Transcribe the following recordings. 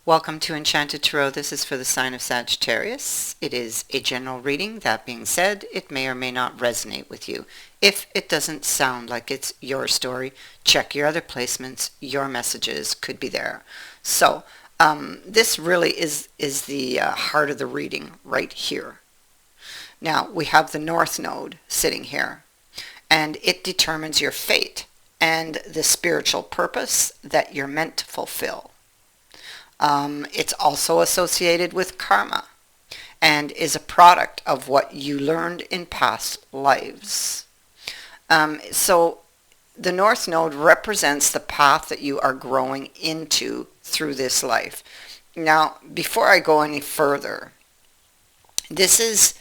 Welcome to Enchanted Tarot. This is for the sign of Sagittarius. It is a general reading. That being said, it may or may not resonate with you. If it doesn't sound like it's your story, check your other placements. Your messages could be there. So, this really is the heart of the reading right here. Now, we have the North Node sitting here, and it determines your fate and the spiritual purpose that you're meant to fulfill. It's also associated with karma and is a product of what you learned in past lives. So the North Node represents the path that you are growing into through this life. Now, before I go any further, this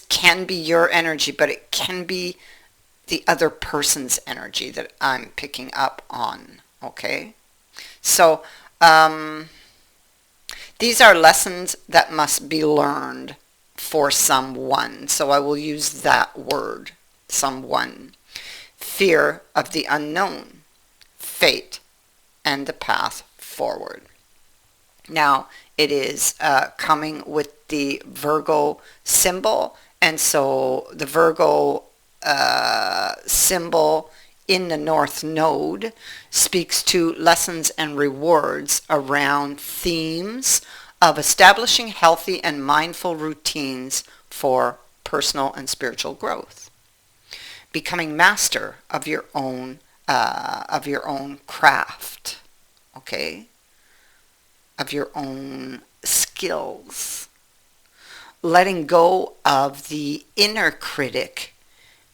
can be your energy, but it can be the other person's energy that I'm picking up on, okay? So, these are lessons that must be learned for someone. So I will use that word, someone. Fear of the unknown, fate, and the path forward. Now, it is coming with the Virgo symbol, and so the Virgo symbol in the North Node speaks to lessons and rewards around themes of establishing healthy and mindful routines for personal and spiritual growth. Becoming master of your own craft, okay? Of your own skills. Letting go of the inner critic,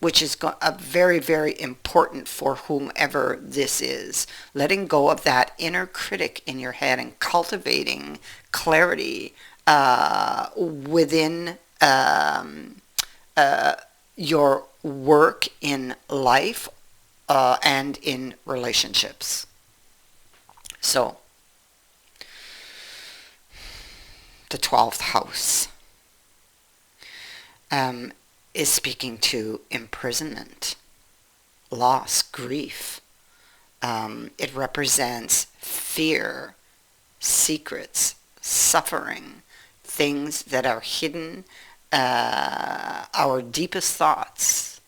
which is very, very important for whomever this is. Letting go of that inner critic in your head and cultivating clarity within your work in life and in relationships. So, the 12th house is speaking to imprisonment, loss, grief. It represents fear, secrets, suffering, things that are hidden, our deepest thoughts.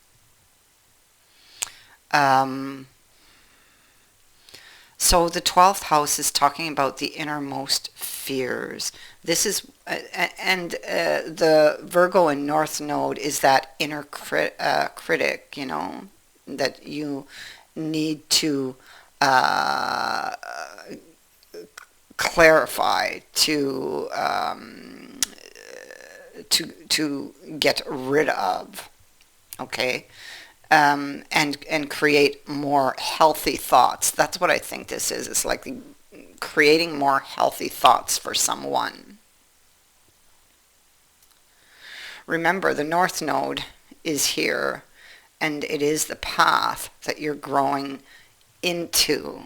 So the 12th house is talking about the innermost fears. This is, the Virgo and North Node is that inner critic, you know, that you need to clarify, to get rid of, okay? And create more healthy thoughts. That's what I think this is. It's like creating more healthy thoughts for someone. Remember, the North Node is here, and it is the path that you're growing into.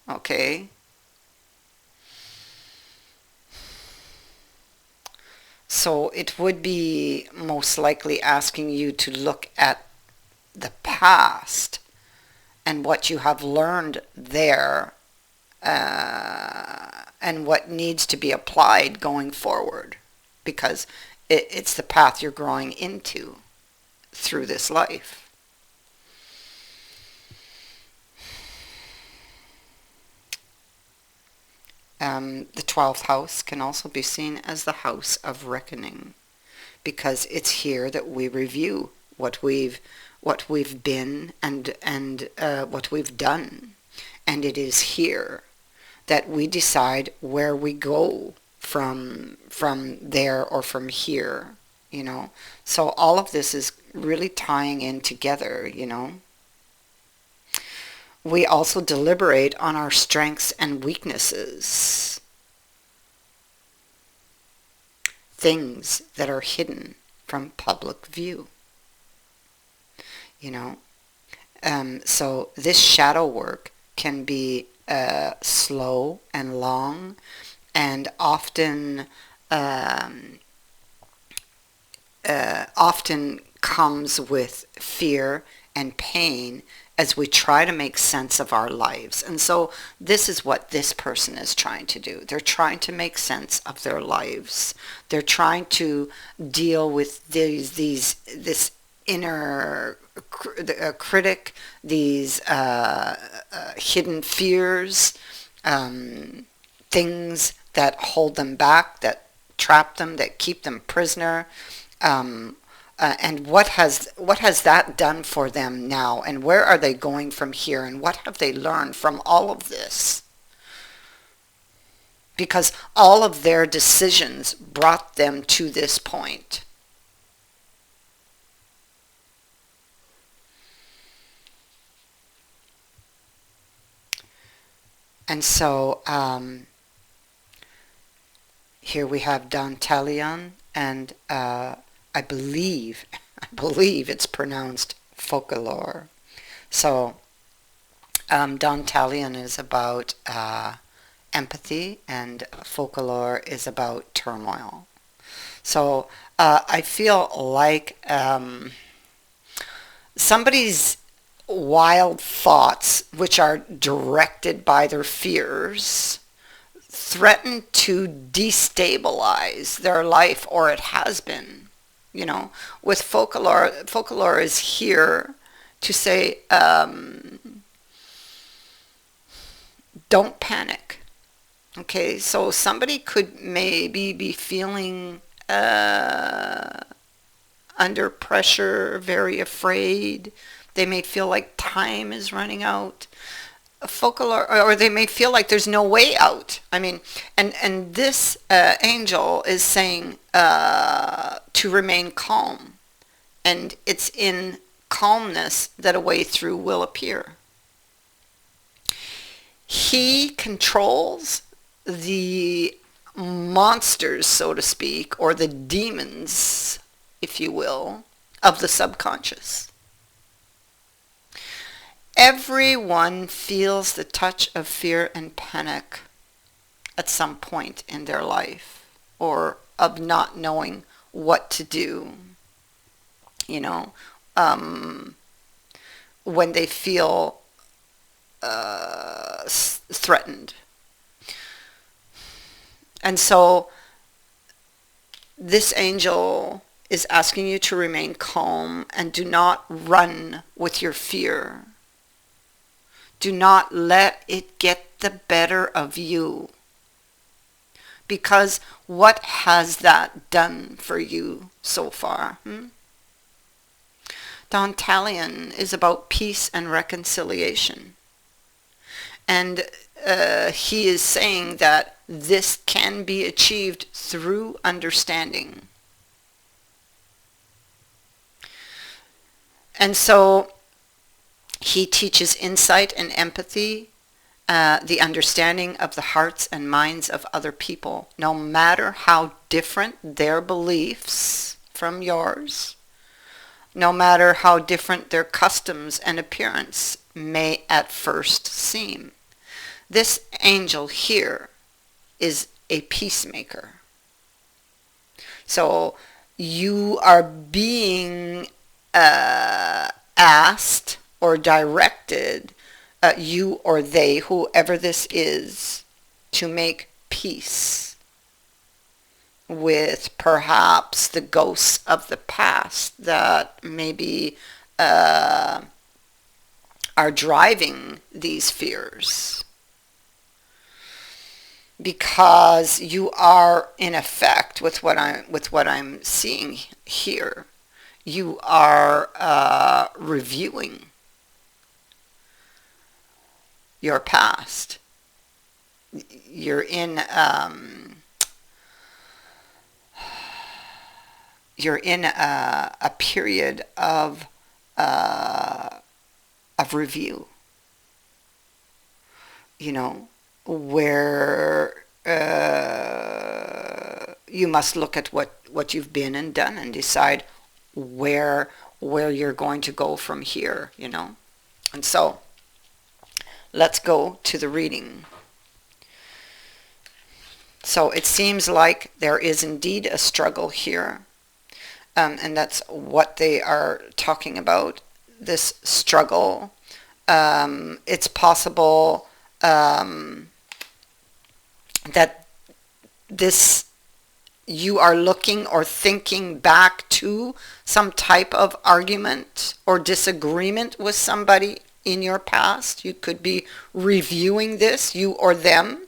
Okay? So it would be most likely asking you to look at the past and what you have learned there and what needs to be applied going forward, because it's the path you're growing into through this life. The 12th house can also be seen as the house of reckoning, because it's here that we review what we've been and what we've done, and it is here that we decide where we go from there or from here, you know. So all of this is really tying in together, you know. We also deliberate on our strengths and weaknesses, things that are hidden from public view, you know. So this shadow work can be slow and long, and often often comes with fear and pain as we try to make sense of our lives. And so this is what this person is trying to do. They're trying to make sense of their lives. They're trying to deal with this inner critic, these hidden fears, things that hold them back, that trap them, that keep them prisoner. And what has that done for them now? And where are they going from here? And what have they learned from all of this? Because all of their decisions brought them to this point. And so here we have Dantalion, and I believe it's pronounced folklore. So Dantalion is about empathy, and folklore is about turmoil. So I feel like somebody's wild thoughts, which are directed by their fears, threaten to destabilize their life, or it has been. You know, with folklore is here to say, don't panic. Okay, so somebody could maybe be feeling under pressure, very afraid. They may feel like time is running out. Folklore, or they may feel like there's no way out. I mean, and this angel is saying to remain calm, and it's in calmness that a way through will appear. He controls the monsters, so to speak, or the demons, if you will, of the subconscious. Everyone feels the touch of fear and panic at some point in their life, or of not knowing what to do, you know, when they feel threatened. And so this angel is asking you to remain calm and do not run with your fear. Do not let it get the better of you. Because what has that done for you so far? Dantalion is about peace and reconciliation. And he is saying that this can be achieved through understanding. And so he teaches insight and empathy, the understanding of the hearts and minds of other people, no matter how different their beliefs from yours, no matter how different their customs and appearance may at first seem. This angel here is a peacemaker. So you are being asked or directed, you or they, whoever this is, to make peace with perhaps the ghosts of the past that maybe are driving these fears. Because you are, in effect, with what I'm seeing here, you are reviewing your past. You're in a period of review. You know, where you must look at what you've been and done and decide where you're going to go from here, you know. And so let's go to the reading. So it seems like there is indeed a struggle here, and that's what they are talking about, this struggle It's possible that this you are looking or thinking back to some type of argument or disagreement with somebody in your past. You could be reviewing this, you or them.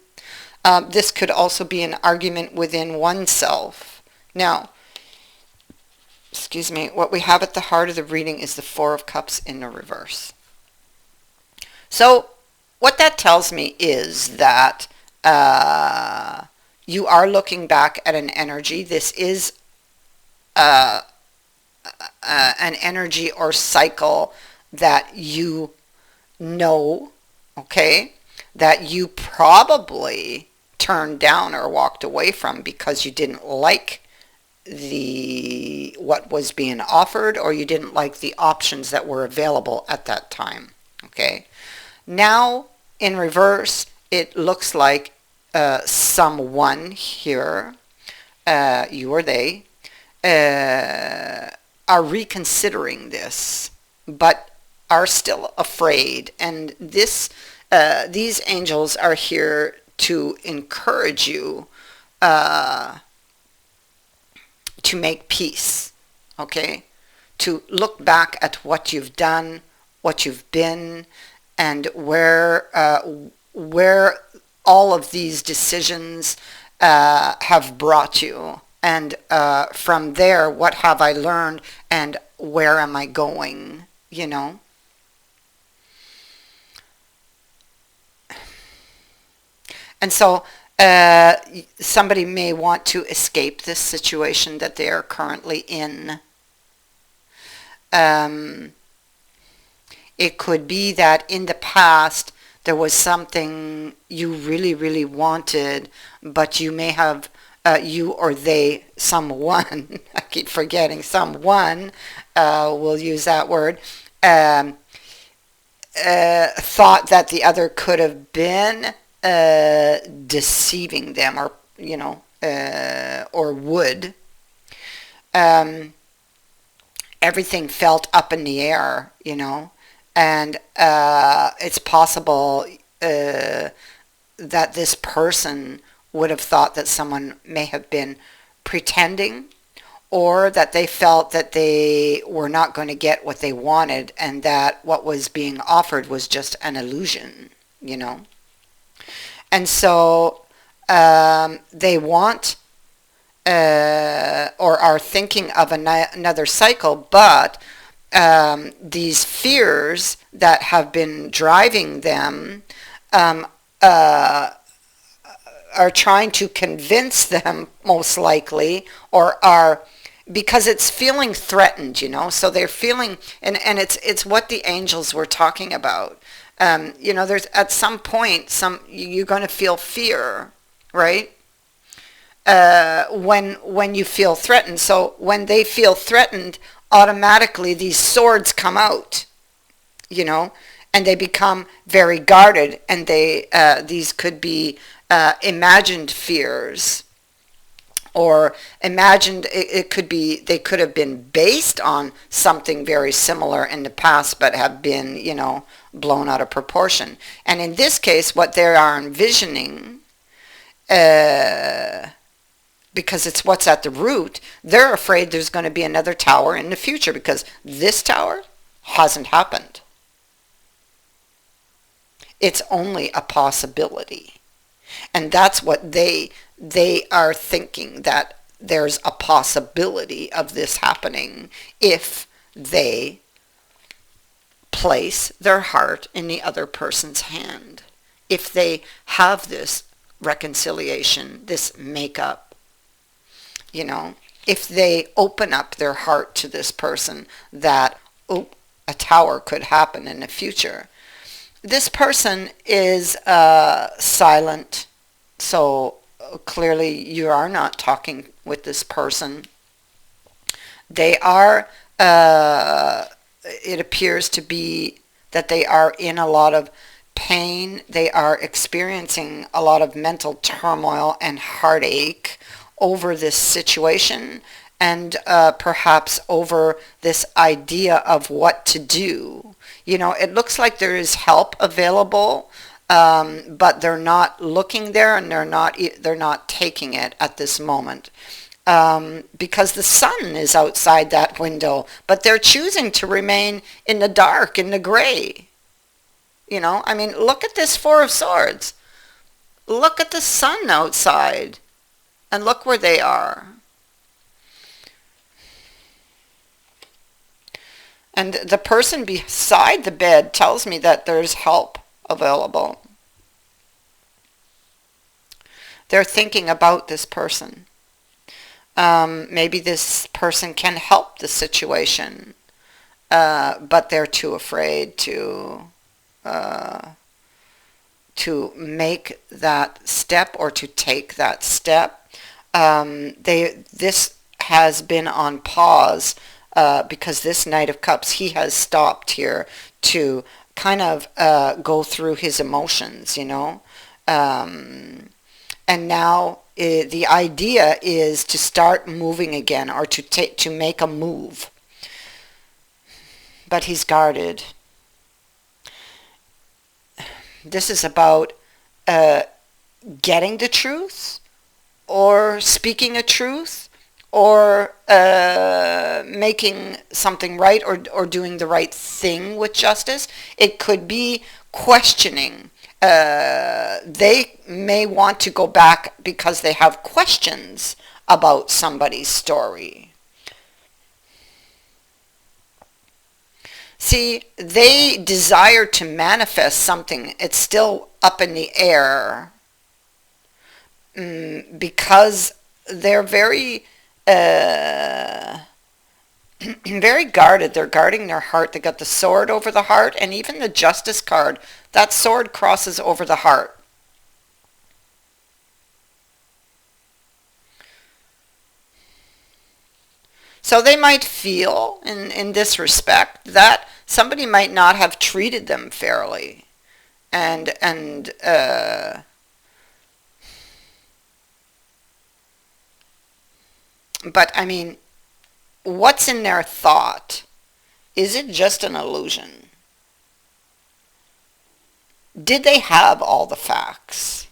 This could also be an argument within oneself. Now, excuse me, what we have at the heart of the reading is the Four of Cups in the reverse. So what that tells me is that you are looking back at an energy. This is an energy or cycle that you know, okay, that you probably turned down or walked away from because you didn't like what was being offered, or you didn't like the options that were available at that time. Okay, now in reverse, it looks like someone here, you or they, are reconsidering this, but are still afraid. And these angels are here to encourage you to make peace, okay? To look back at what you've done, what you've been, and where all of these decisions have brought you. And from there, what have I learned and where am I going, you know? And so somebody may want to escape this situation that they are currently in. It could be that in the past there was something you really, really wanted, but you may have, you or they, someone, I keep forgetting, someone, we'll use that word, thought that the other could have been deceiving them, or, you know, or would. Everything felt up in the air, you know. And it's possible that this person would have thought that someone may have been pretending, or that they felt that they were not going to get what they wanted, and that what was being offered was just an illusion, you know. And so they want or are thinking of another cycle, but these fears that have been driving them are trying to convince them, most likely, or are, because it's feeling threatened, you know. So they're feeling, and it's what the angels were talking about. You know, there's at some point you're going to feel fear, right? When you feel threatened. So when they feel threatened, automatically these swords come out, you know, and they become very guarded, and these could be imagined fears, or imagined, it could be, they could have been based on something very similar in the past, but have been, you know, blown out of proportion. And in this case, what they are envisioning, because it's what's at the root, they're afraid there's going to be another tower in the future, because this tower hasn't happened. It's only a possibility. And that's what they are thinking, that there's a possibility of this happening if they place their heart in the other person's hand. If they have this reconciliation, this makeup, you know, if they open up their heart to this person, that, oh, a tower could happen in the future. This person is silent, so clearly you are not talking with this person. They are, it appears to be that they are in a lot of pain. They are experiencing a lot of mental turmoil and heartache over this situation, and perhaps over this idea of what to do. You know, it looks like there is help available, but they're not looking there, and they're not taking it at this moment. Because the sun is outside that window, but they're choosing to remain in the dark, in the gray. You know, I mean, look at this Four of Swords. Look at the sun outside, and look where they are. And the person beside the bed tells me that there's help available. They're thinking about this person. Maybe this person can help the situation, but they're too afraid to make that step or to take that step. This has been on pause because this Knight of Cups, he has stopped here to kind of go through his emotions, you know. And now the idea is to start moving again, or to make a move. But he's guarded. This is about getting the truth, or speaking a truth, or making something right, or doing the right thing with justice. It could be questioning. They may want to go back because they have questions about somebody's story. See, they desire to manifest something. It's still up in the air, because they're very very guarded. They're guarding their heart. They got the sword over the heart, and even the Justice card, that sword crosses over the heart. So they might feel, in this respect, that somebody might not have treated them fairly. But I mean, what's in their thought? Is it just an illusion? Did they have all the facts?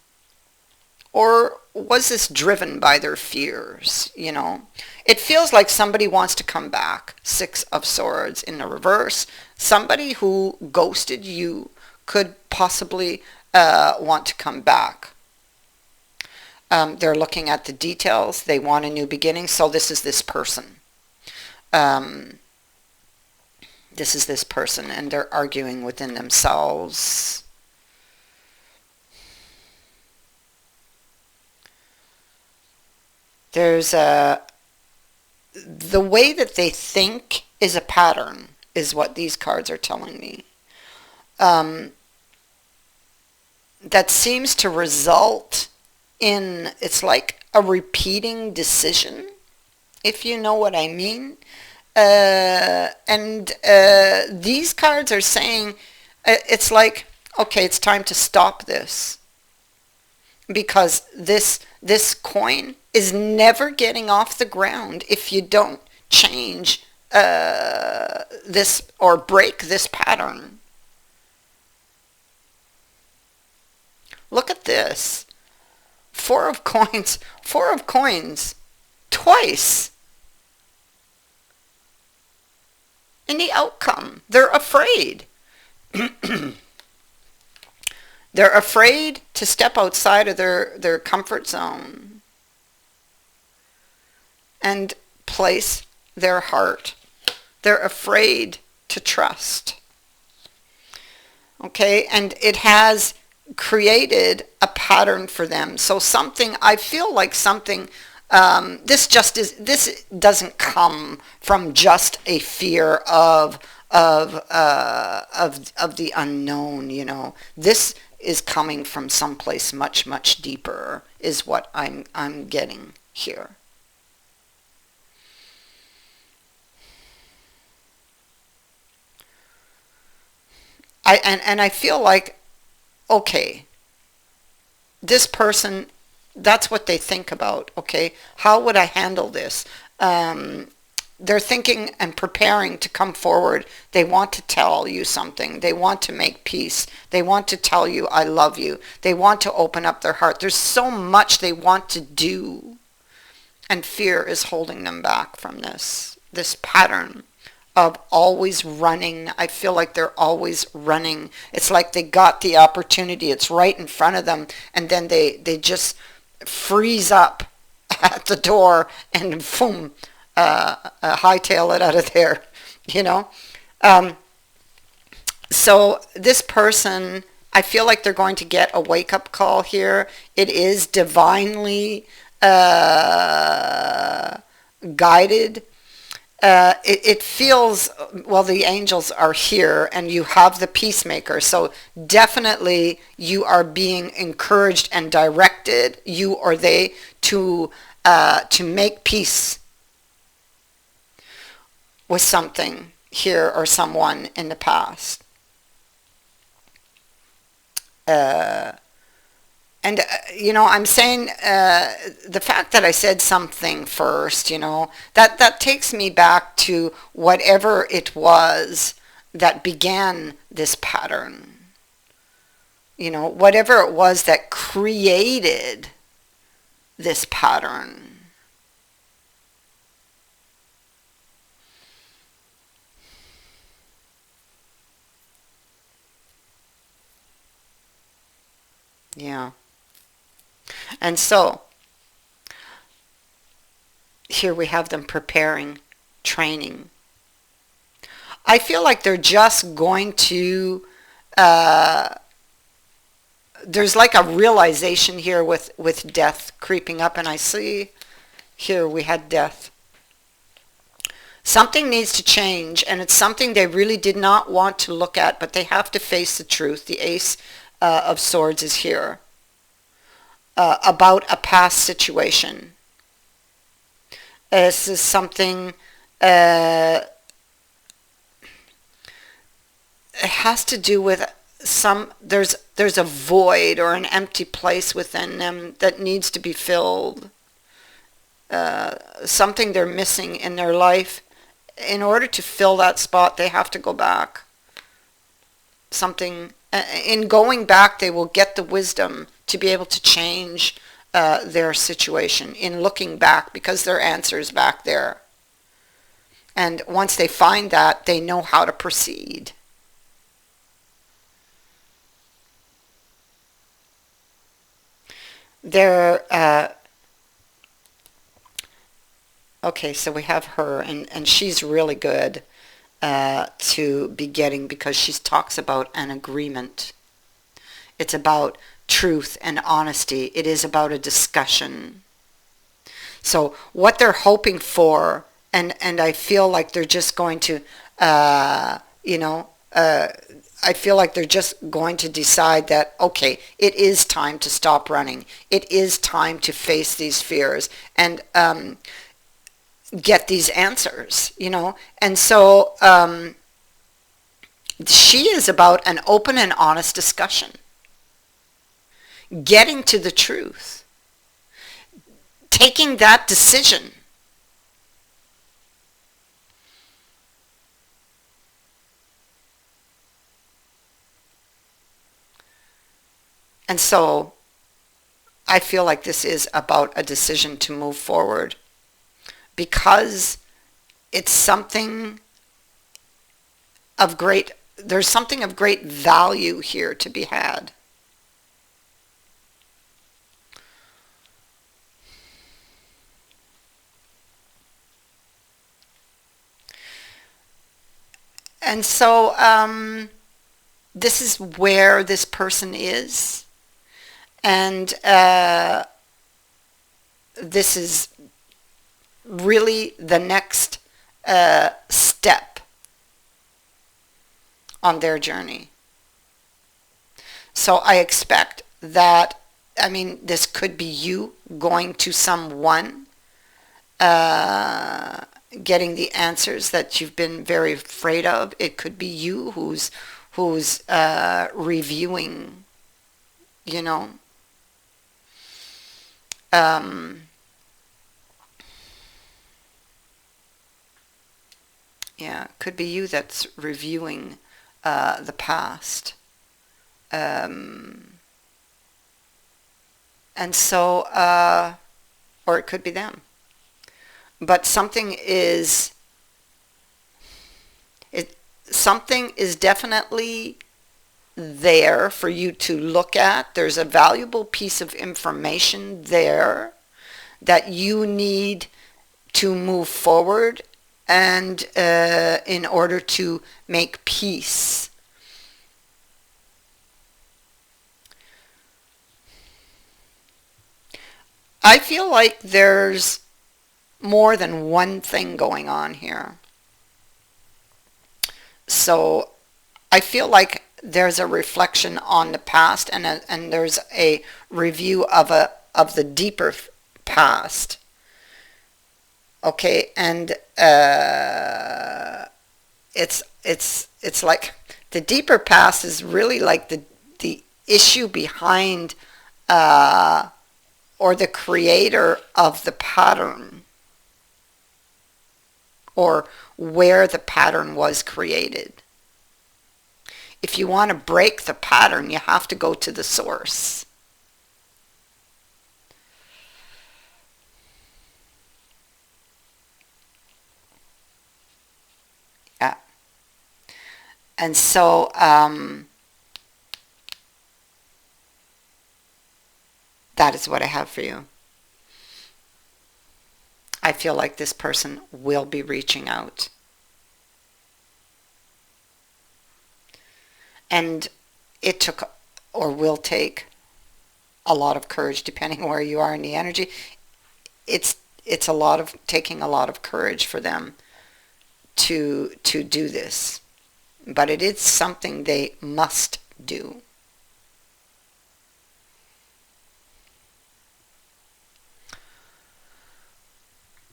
Or was this driven by their fears, you know? It feels like somebody wants to come back. Six of Swords in the reverse. Somebody who ghosted you could possibly want to come back. They're looking at the details. They want a new beginning. So this is this person. This is this person, and they're arguing within themselves. There's the way that they think is a pattern, is what these cards are telling me. That seems to result in, it's like a repeating decision, if you know what I mean. These cards are saying, it's like, okay, it's time to stop this. Because this coin is never getting off the ground if you don't change this, or break this pattern. Look at this. Four of Coins twice. And the outcome, they're afraid. They're afraid to step outside of their comfort zone and place their heart. They're afraid to trust. Okay, and it has created a pattern for them. So something, I feel like something, this doesn't come from just a fear of the unknown, you know. This is coming from someplace much, much deeper, is what I'm getting here. I feel like, okay, this person, that's what they think about. Okay, how would I handle this? they're thinking and preparing to come forward. They want to tell you something. They want to make peace. They want to tell you, I love you. They want to open up their heart. There's so much they want to do. And fear is holding them back from this pattern of always running. I feel like they're always running. It's like they got the opportunity. It's right in front of them. And then they just freeze up at the door and boom, hightail it out of there, you know. Um, so this person, I feel like they're going to get a wake-up call here. It is divinely guided. It feels, well, the angels are here and you have the peacemaker. So definitely you are being encouraged and directed, you or they, to make peace with something here or someone in the past. And, I'm saying the fact that I said something first, that takes me back to whatever it was that began this pattern. Whatever it was that created this pattern. Yeah. And so here we have them preparing, training. I feel like they're just going to, there's like a realization here with death creeping up, and I see here we had death. Something needs to change, and it's something they really did not want to look at, but they have to face the truth. The Ace of Swords is here. About a past situation. This is something, it has to do with there's a void or an empty place within them that needs to be filled. Something they're missing in their life. In order to fill that spot, they have to go back. In going back, they will get the wisdom to be able to change their situation in looking back, because their answer is back there. And once they find that, they know how to proceed. Okay, so we have her, and she's really good to be getting, because she talks about an agreement. It's about truth and honesty. It is about a discussion. So what they're hoping for, and I feel like they're just going to, I feel like they're just going to decide that, okay, it is time to stop running. It is time to face these fears and get these answers, And so she is about an open and honest discussion. Getting to the truth. Taking that decision. And so I feel like this is about a decision to move forward, because it's something of there's something of great value here to be had. And so this is where this person is. And this is really the next step on their journey. So I expect that, this could be you going to someone, getting the answers that you've been very afraid of. It could be you who's reviewing, Yeah, could be you that's reviewing the past. And so, or it could be them. But something is definitely there for you to look at. There's a valuable piece of information there that you need to move forward and in order to make peace. I feel like there's more than one thing going on here. So I feel like there's a reflection on the past, and there's a review of the deeper past. Okay, and it's like the deeper past is really like the issue behind or the creator of the pattern, or where the pattern was created. If you want to break the pattern, you have to go to the source. Yeah. And so that is what I have for you. I feel like this person will be reaching out. And it took, or will take, a lot of courage depending where you are in the energy. It's taking a lot of courage for them to do this. But it is something they must do.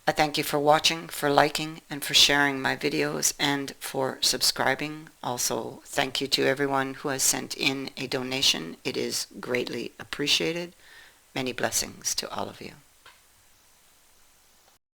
I thank you for watching, for liking, and for sharing my videos, and for subscribing. Also, thank you to everyone who has sent in a donation. It is greatly appreciated. Many blessings to all of you.